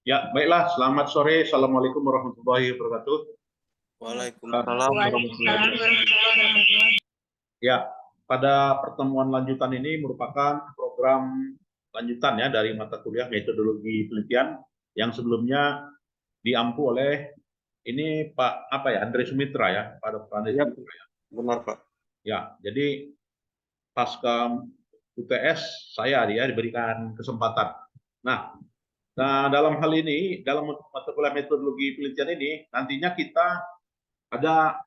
Ya, baiklah. Selamat sore. Assalamualaikum warahmatullahi wabarakatuh. Waalaikumsalam warahmatullahi wabarakatuh. Waalaikumsalam. Ya, pada pertemuan lanjutan ini merupakan program lanjutan ya dari mata kuliah metodologi penelitian yang sebelumnya diampu oleh ini Pak Andre Sumitra ya, Pak Dr. Andre Ya, Sumitra ya. benar Pak. Ya, jadi pasca UTS saya diberikan kesempatan. Nah, dalam hal ini, dalam mata kuliah metodologi penelitian ini, nantinya kita ada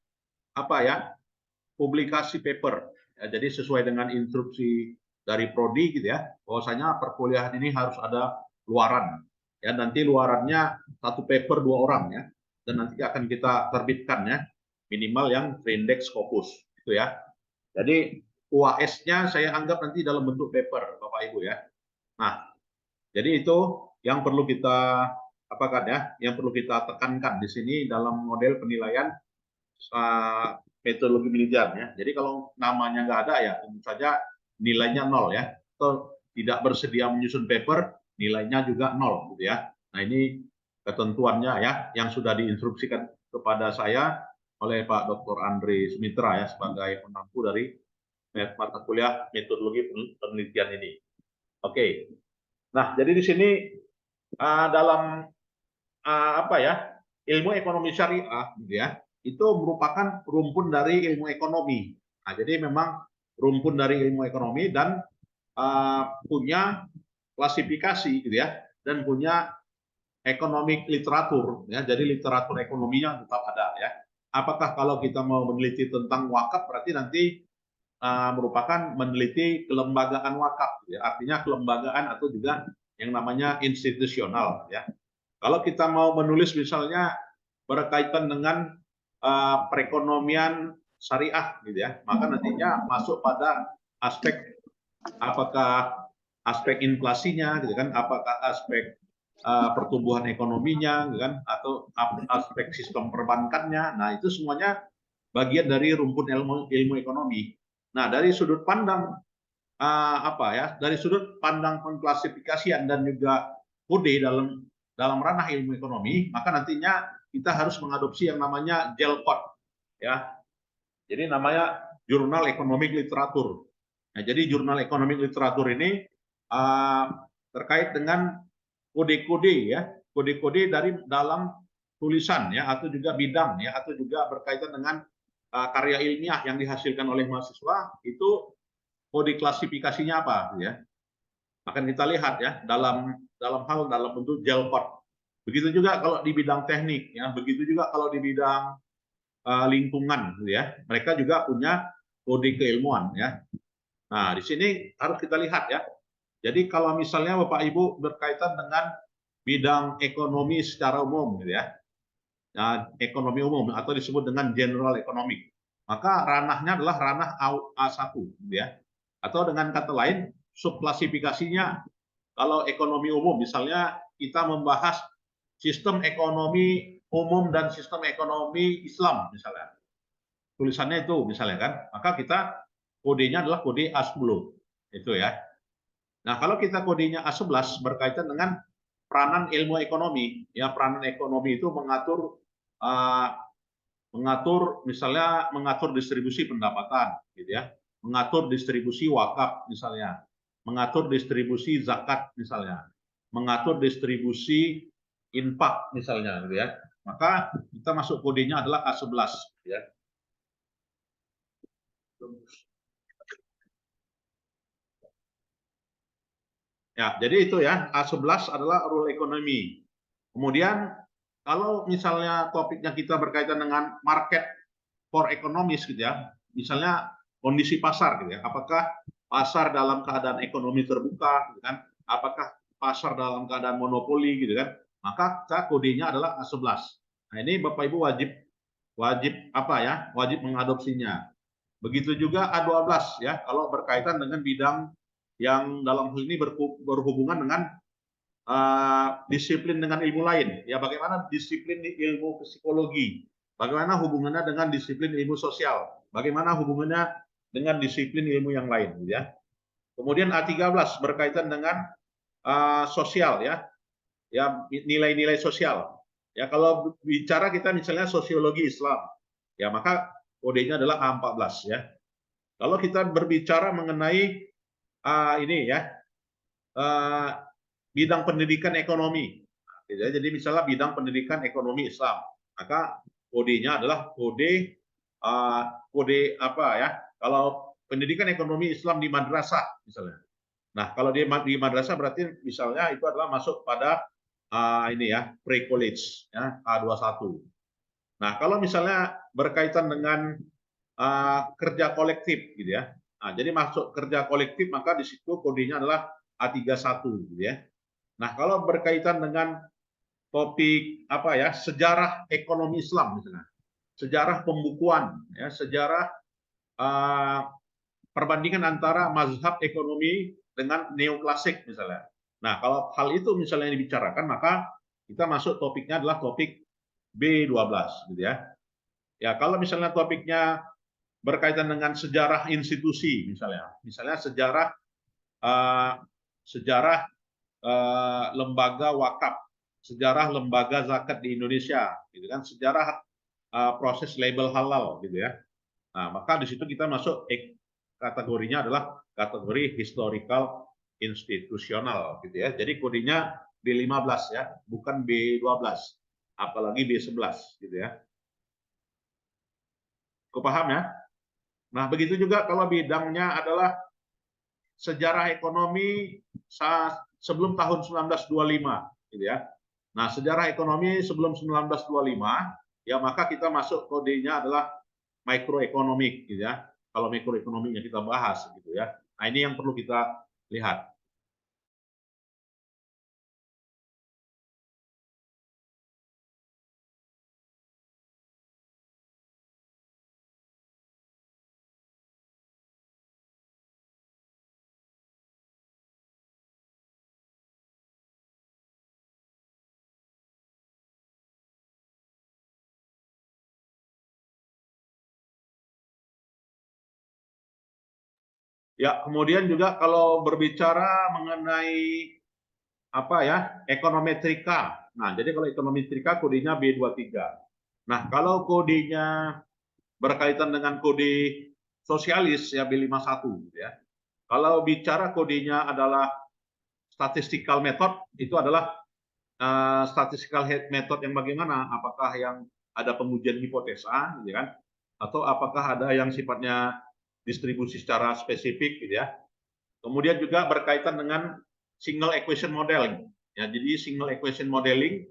publikasi paper. Ya, jadi sesuai dengan instruksi dari prodi gitu ya, bahwasanya perkuliahan ini harus ada luaran. Ya, nanti luarannya satu paper 2 orang ya, dan nanti akan kita terbitkan ya, minimal yang terindeks Scopus gitu ya. Jadi UAS-nya saya anggap nanti dalam bentuk paper, Bapak Ibu ya. Nah, jadi itu yang perlu kita yang perlu kita tekankan di sini dalam model penilaian metodologi penelitian ya. Jadi kalau namanya nggak ada ya tentu saja nilainya 0 ya. Atau tidak bersedia menyusun paper nilainya juga 0 gitu ya. Nah ini ketentuannya ya yang sudah diinstruksikan kepada saya oleh Pak Dr. Andre Sumitra ya sebagai penampu dari mata kuliah metodologi penelitian ini. Oke. Nah jadi di sini dalam ilmu ekonomi syariah gitu ya, itu merupakan rumpun dari ilmu ekonomi. Nah, jadi memang rumpun dari ilmu ekonomi dan punya klasifikasi gitu ya, dan punya economic literatur ya. Jadi literatur ekonominya tetap ada ya. Apakah kalau kita mau meneliti tentang wakaf berarti nanti merupakan meneliti kelembagaan wakaf ya. Artinya kelembagaan atau juga yang namanya institusional ya. Kalau kita mau menulis misalnya berkaitan dengan perekonomian syariah gitu ya, maka nantinya masuk pada aspek apakah aspek inflasinya gitu kan, apakah aspek pertumbuhan ekonominya gitu kan, atau aspek sistem perbankannya. Nah, itu semuanya bagian dari rumpun ilmu ekonomi. Nah, dari sudut pandang dari sudut pandang pengklasifikasian dan juga kode dalam ranah ilmu ekonomi, maka nantinya kita harus mengadopsi yang namanya JEL Code ya. Jadi namanya Jurnal Economic Literatur. Nah, jadi Jurnal Economic Literatur ini terkait dengan kode-kode ya, kode-kode dari dalam tulisan ya, atau juga bidang ya, atau juga berkaitan dengan karya ilmiah yang dihasilkan oleh mahasiswa itu kode klasifikasinya apa ya. Akan kita lihat ya dalam bentuk JEL Code. Begitu juga kalau di bidang teknik ya, begitu juga kalau di bidang lingkungan gitu ya. Mereka juga punya kode keilmuan ya. Nah, di sini harus kita lihat ya. Jadi kalau misalnya Bapak Ibu berkaitan dengan bidang ekonomi secara umum gitu ya. Nah, ekonomi umum atau disebut dengan general economic. Maka ranahnya adalah ranah A1 gitu ya. Atau dengan kata lain subklasifikasinya kalau ekonomi umum misalnya kita membahas sistem ekonomi umum dan sistem ekonomi Islam misalnya. Tulisannya itu misalnya kan, maka kita kodenya adalah kode A10 itu ya. Nah, kalau kita kodenya A11 berkaitan dengan peranan ilmu ekonomi, ya peranan ekonomi itu mengatur misalnya mengatur distribusi pendapatan gitu ya, mengatur distribusi wakaf misalnya, mengatur distribusi zakat misalnya, mengatur distribusi infak misalnya gitu ya. Maka kita masuk kodenya adalah A11 ya. Ya, jadi itu ya, A11 adalah rule ekonomi. Kemudian kalau misalnya topiknya kita berkaitan dengan market for economies gitu ya, misalnya kondisi pasar gitu ya, apakah pasar dalam keadaan ekonomi terbuka gitu kan, apakah pasar dalam keadaan monopoli gitu kan, maka kodenya adalah A11. Nah, ini Bapak Ibu wajib mengadopsinya. Begitu juga A12 ya, kalau berkaitan dengan bidang yang dalam hal ini berhubungan dengan disiplin dengan ilmu lain. Ya, bagaimana disiplin ilmu psikologi, bagaimana hubungannya dengan disiplin ilmu sosial, bagaimana hubungannya dengan disiplin ilmu yang lain, ya. Kemudian A13 berkaitan dengan sosial, ya. ya nilai-nilai sosial. Ya kalau bicara kita misalnya sosiologi Islam, ya maka kodenya adalah A14 ya. Kalau kita berbicara mengenai ini ya bidang pendidikan ekonomi, jadi misalnya bidang pendidikan ekonomi Islam, maka kodenya adalah kode apa ya? Kalau pendidikan ekonomi Islam di madrasah misalnya. Nah, kalau di madrasah berarti misalnya itu adalah masuk pada ini ya pre-college ya A21. Nah, kalau misalnya berkaitan dengan kerja kolektif gitu ya. Nah, jadi masuk kerja kolektif maka di situ kodenya adalah A31 gitu ya. Nah, kalau berkaitan dengan topik apa ya sejarah ekonomi Islam misalnya, sejarah pembukuan ya, sejarah perbandingan antara mazhab ekonomi dengan neoklasik misalnya. Nah, kalau hal itu misalnya dibicarakan, maka kita masuk topiknya adalah topik B12 gitu ya. Ya, kalau misalnya topiknya berkaitan dengan sejarah institusi misalnya sejarah lembaga wakaf, sejarah lembaga zakat di Indonesia, gitu kan, sejarah proses label halal, gitu ya. Nah, maka di situ kita masuk kategorinya adalah kategori historical institusional, gitu ya. Jadi kodenya B15 ya, bukan B12, apalagi B11, gitu ya. Kepaham ya? Nah, begitu juga kalau bidangnya adalah sejarah ekonomi sebelum tahun 1925, gitu ya. Nah, sejarah ekonomi sebelum 1925, ya maka kita masuk kodenya adalah mikroekonomik, gitu ya. Kalau mikroekonominya kita bahas, gitu ya. Nah, ini yang perlu kita lihat. Ya, kemudian juga kalau berbicara mengenai apa ya, ekonometrika. Nah, jadi kalau ekonometrika kodenya B23. Nah, kalau kodenya berkaitan dengan kode sosialis ya B51 gitu ya. Kalau bicara kodenya adalah statistical method, itu adalah statistical method yang bagaimana? Apakah yang ada pengujian hipotesa gitu kan? Atau apakah ada yang sifatnya distribusi secara spesifik gitu ya. Kemudian juga berkaitan dengan single equation modeling. Ya, jadi single equation modeling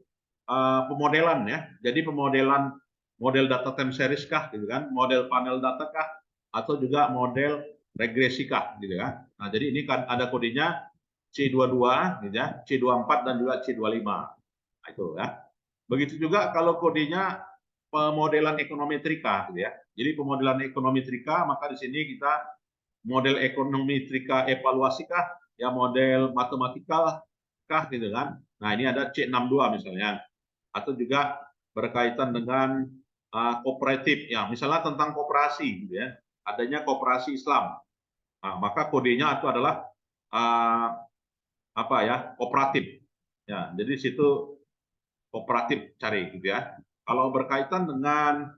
pemodelan ya. Jadi pemodelan model data time series kah gitu kan, model panel data kah, atau juga model regresi kah gitu kan. Nah, jadi ini kan ada kodenya C22 gitu ya, C24 dan juga C25. Nah, itu ya. Begitu juga kalau kodenya pemodelan ekonometrika gitu ya. Jadi pemodelan ekonometrika maka di sini kita model ekonometrika evaluasi kah, ya model matematikal kah gitu kan. Nah, ini ada C62 misalnya. Atau juga berkaitan dengan kooperatif ya, misalnya tentang koperasi gitu ya. Adanya koperasi Islam. Nah, maka kodenya itu adalah apa ya? Kooperatif. Ya, jadi situ kooperatif cari gitu ya. Kalau berkaitan dengan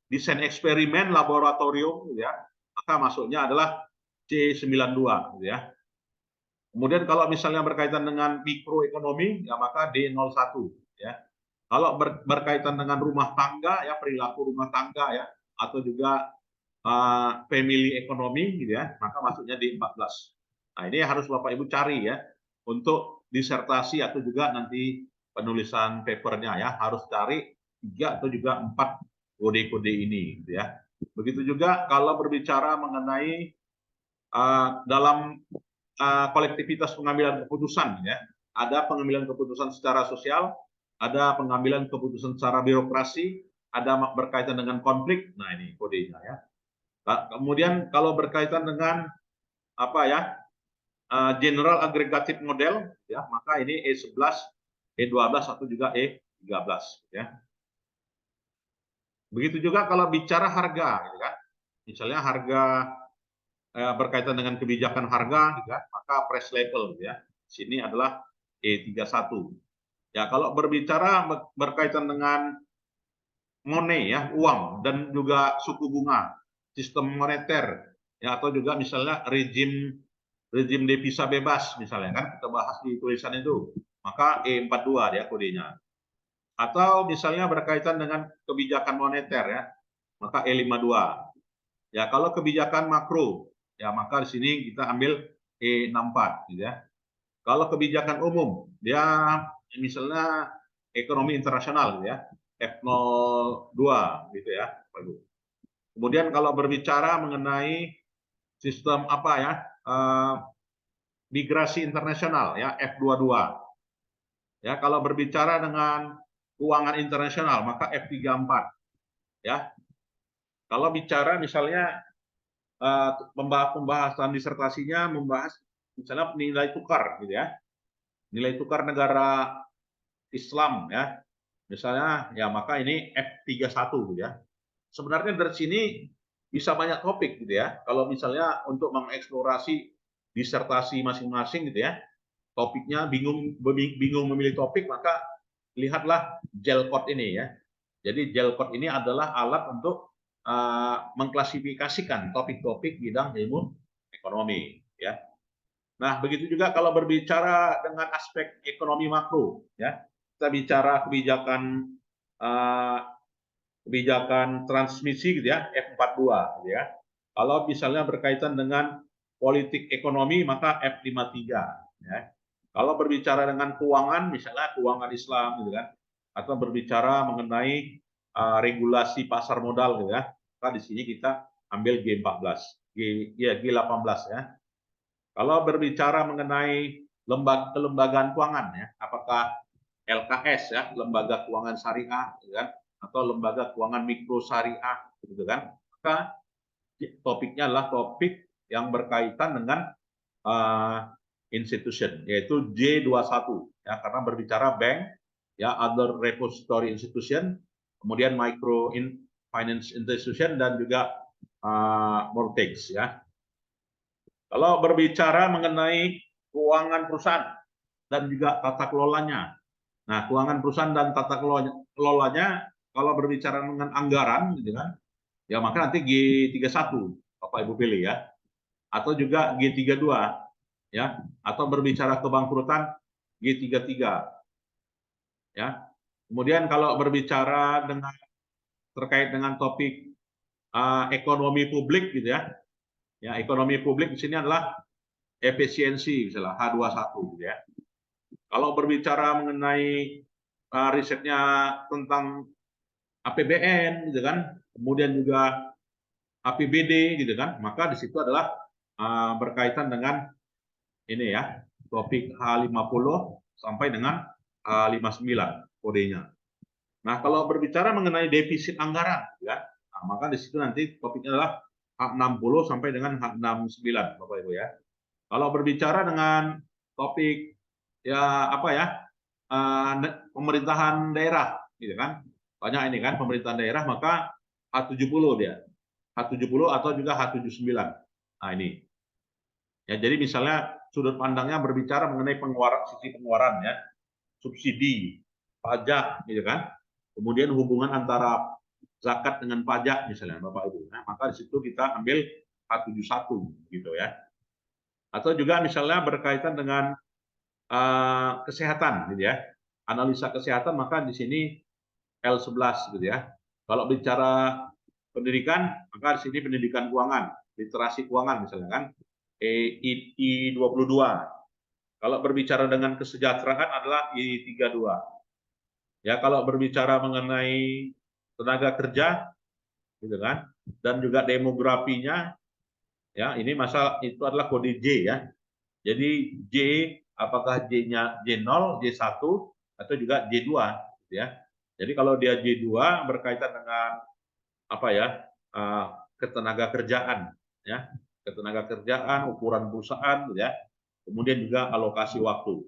desain eksperimen laboratorium gitu ya, maka masuknya adalah C92 gitu ya. Kemudian kalau misalnya berkaitan dengan mikroekonomi ya maka D01 ya. Kalau berkaitan dengan rumah tangga ya, perilaku rumah tangga ya, atau juga family ekonomi gitu ya, maka masuknya D14. Nah, ini harus Bapak Ibu cari ya untuk disertasi atau juga nanti penulisan papernya ya, harus cari 3 atau juga 4 kode-kode ini gitu ya. Begitu juga kalau berbicara mengenai dalam kolektivitas pengambilan keputusan ya. Ada pengambilan keputusan secara sosial, ada pengambilan keputusan secara birokrasi, ada berkaitan dengan konflik. Nah, ini kodenya ya. Kemudian kalau berkaitan dengan apa ya? General Aggregative Model ya, maka ini E11, E12 atau juga E13 ya. Begitu juga kalau bicara harga gitu kan. Misalnya harga berkaitan dengan kebijakan harga gitu kan, maka price label gitu ya. Sini adalah E31. Ya, kalau berbicara berkaitan dengan money ya, uang dan juga suku bunga, sistem moneter ya, atau juga misalnya rejim devisa bebas misalnya kan kita bahas di tulisan itu, maka E42 ya kodenya. Atau misalnya berkaitan dengan kebijakan moneter ya, maka E52. Ya, kalau kebijakan makro ya maka di sini kita ambil E64 gitu ya. Kalau kebijakan umum dia misalnya ekonomi internasional gitu ya, F02 gitu ya, Pak Ibu. Kemudian kalau berbicara mengenai sistem apa ya, migrasi internasional ya, F22. Ya, kalau berbicara dengan keuangan internasional maka F34 ya. Kalau bicara misalnya pembahasan disertasinya membahas misalnya nilai tukar gitu ya. Nilai tukar negara Islam ya. Misalnya ya maka ini F31 gitu ya. Sebenarnya dari sini bisa banyak topik gitu ya. Kalau misalnya untuk mengeksplorasi disertasi masing-masing gitu ya. Topiknya bingung memilih topik maka lihatlah Gelcode ini ya. Jadi Gelcode ini adalah alat untuk mengklasifikasikan topik-topik bidang ilmu ekonomi ya. Nah, begitu juga kalau berbicara dengan aspek ekonomi makro ya. Kita bicara kebijakan transmisi gitu ya, F42 gitu ya. Kalau misalnya berkaitan dengan politik ekonomi maka F53 ya. Kalau berbicara dengan keuangan misalnya keuangan Islam gitu kan, atau berbicara mengenai regulasi pasar modal gitu ya. Maka di sini kita ambil G14, G18 ya. Kalau berbicara mengenai kelembagaan keuangan ya, apakah LKS ya, lembaga keuangan syariah gitu kan, atau lembaga keuangan mikro syariah gitu kan. Maka topiknya adalah topik yang berkaitan dengan institution yaitu J21 ya, karena berbicara bank ya, other repository institution, kemudian micro finance institution dan juga mortgage ya. Kalau berbicara mengenai keuangan perusahaan dan juga tata kelolanya. Nah, keuangan perusahaan dan tata kelolanya kalau berbicara dengan anggaran gitu kan, ya maka nanti G31 Bapak Ibu pilih ya. Atau juga G32 ya, atau berbicara kebangkrutan G33 ya. Kemudian kalau berbicara dengan terkait dengan topik ekonomi publik gitu ya. Ya, ekonomi publik di sini adalah efisiensi misalnya H21 gitu ya. Kalau berbicara mengenai risetnya tentang APBN gitu kan, kemudian juga APBD gitu kan, maka di situ adalah berkaitan dengan ini ya, topik H50 sampai dengan H59 kodenya. Nah, kalau berbicara mengenai defisit anggaran ya, nah, maka di situ nanti topiknya adalah H60 sampai dengan H69 Bapak Ibu ya. Kalau berbicara dengan topik ya apa ya, pemerintahan daerah gitu kan, banyak ini kan pemerintahan daerah, maka H70 dia, H70 atau juga H79. Nah ini ya, jadi misalnya sudut pandangnya berbicara mengenai sisi pengeluaran ya, subsidi, pajak gitu kan, kemudian hubungan antara zakat dengan pajak misalnya Bapak Ibu. Nah, maka di situ kita ambil H71 gitu ya. Atau juga misalnya berkaitan dengan kesehatan gitu ya. Analisa kesehatan maka di sini L11 gitu ya. Kalau bicara pendidikan maka di sini pendidikan keuangan, literasi keuangan misalnya kan, I22. Kalau berbicara dengan kesejahteraan adalah I32. Ya, kalau berbicara mengenai tenaga kerja gitu kan, dan juga demografinya ya, ini masa itu adalah kode J ya. Jadi J, apakah J-nya J0, J1 atau juga J2 gitu ya. Jadi kalau dia J2 berkaitan dengan apa ya? Ketenaga kerjaan ya. Ketenaga kerjaan, ukuran perusahaan gitu ya. Kemudian juga alokasi waktu.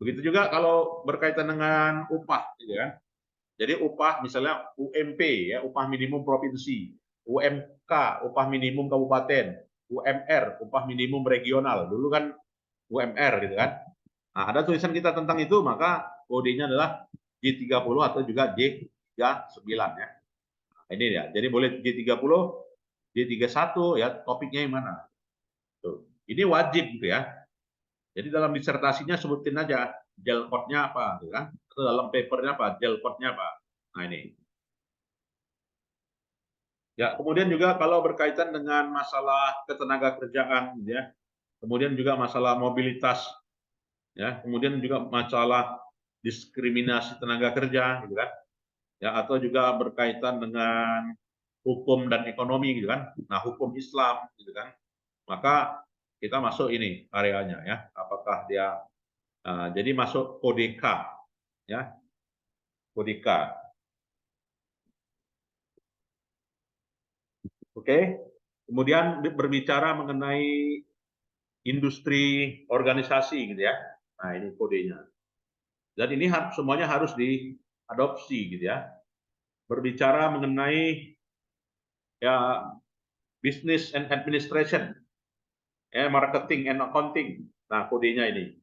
Begitu juga kalau berkaitan dengan upah gitu kan. Jadi upah misalnya UMP ya, upah minimum provinsi, UMK, upah minimum kabupaten, UMR, upah minimum regional. Dulu kan UMR gitu kan. Nah, ada tulisan kita tentang itu, maka kodenya adalah J30 atau juga J39 ya. Nah, ini ya. Jadi boleh J30, J31 ya, topiknya yang mana. Tuh. Ini wajib gitu ya. Jadi dalam disertasinya sebutin aja gel code-nya apa, gitu kan? Atau dalam papernya apa, gel code-nya apa. Nah ini. Ya, kemudian juga kalau berkaitan dengan masalah ketenaga kerjaan, gitu ya. Kemudian juga masalah mobilitas, ya. Kemudian juga masalah diskriminasi tenaga kerja, gitu kan? Ya, atau juga berkaitan dengan hukum dan ekonomi, gitu kan? Nah, hukum Islam, gitu kan? Maka kita masuk ini areanya, ya. Apakah dia jadi masuk kode K, ya, kode K. Oke, kemudian berbicara mengenai industri organisasi gitu ya. Nah, ini kodenya. Dan ini semuanya harus diadopsi gitu ya. Berbicara mengenai ya business and administration, ya marketing and accounting. Nah, kodenya ini.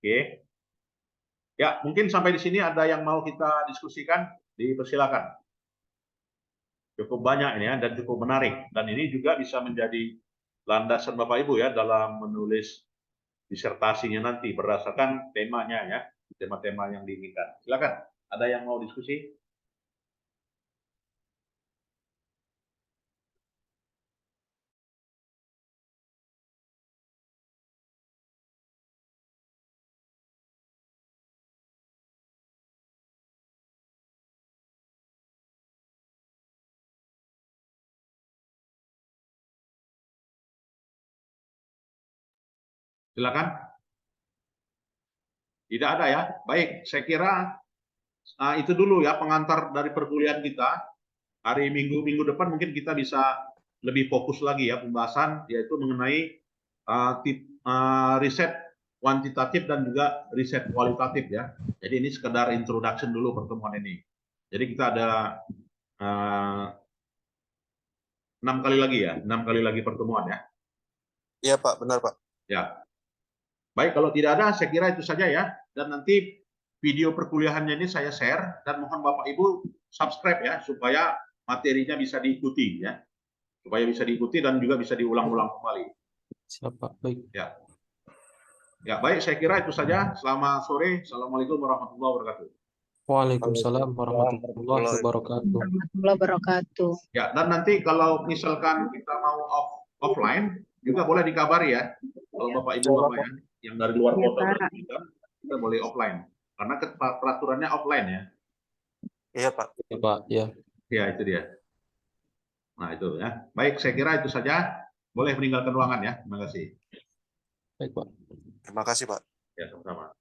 Oke. Ya, mungkin sampai di sini ada yang mau kita diskusikan, dipersilakan. Cukup banyak ini ya dan cukup menarik, dan ini juga bisa menjadi landasan Bapak Ibu ya dalam menulis disertasinya nanti berdasarkan temanya ya, tema-tema yang diinginkan. Silakan, ada yang mau diskusi? Silakan. Tidak ada ya. Baik, saya kira itu dulu ya pengantar dari perkuliahan kita. Hari Minggu depan mungkin kita bisa lebih fokus lagi ya pembahasan, yaitu mengenai riset kuantitatif dan juga riset kualitatif ya. Jadi ini sekedar introduction dulu pertemuan ini. Jadi kita ada 6 kali lagi ya, 6 kali lagi pertemuan ya. Iya Pak, benar Pak. Ya, baik, kalau tidak ada, saya kira itu saja ya. Dan nanti video perkuliahannya ini saya share dan mohon Bapak Ibu subscribe ya supaya materinya bisa diikuti ya, supaya bisa diikuti dan juga bisa diulang-ulang kembali. Siap Pak, baik. Ya, ya baik, saya kira itu saja. Selamat sore, assalamualaikum warahmatullahi wabarakatuh. Waalaikumsalam warahmatullahi wabarakatuh. Warahmatullahi wabarakatuh. Ya, dan nanti kalau misalkan kita mau offline juga boleh dikabari ya. Kalau Bapak Ibu Bapak ya, yang dari luar Ya, kota Pak. kita boleh offline. Karena peraturannya offline ya. Iya Pak. Ya Pak, ya. Ya, itu dia. Nah, itu ya. Baik, saya kira itu saja. Boleh meninggalkan ruangan ya. Terima kasih. Baik Pak. Terima kasih Pak. Ya, sama-sama.